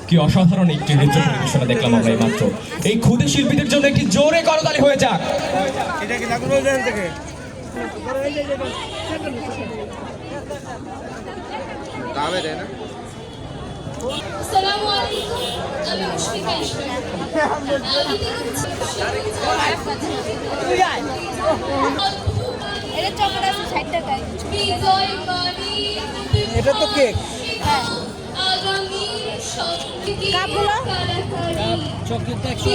কি অসাধারণ একটি নৃত্য পরিবেশনা দেখলাম আমরা এই মাত্র। এই ক্ষুদে শিল্পীদের জন্য একটি জোরে করতালি হয়ে যাক। আসসালামু আলাইকুম, আমি মুশফিকা ইসলাম। এটা তো কেক। চকলেটটা 180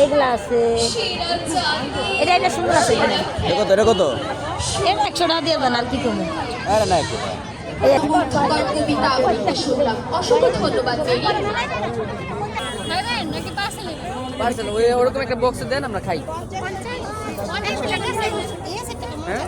এগুলা আছে, এটা সুন্দর আছে। এটা কত? এটা 100 টাকা দিয়ে দেন, আর কি কমে। আরে না একটু কবিতা আবৃত্তি শুনলাম, অসংখ্য ধন্যবাদ। পার্সেল ওরকম একটা বক্সে দেন, আমরা খাই। হ্যাঁ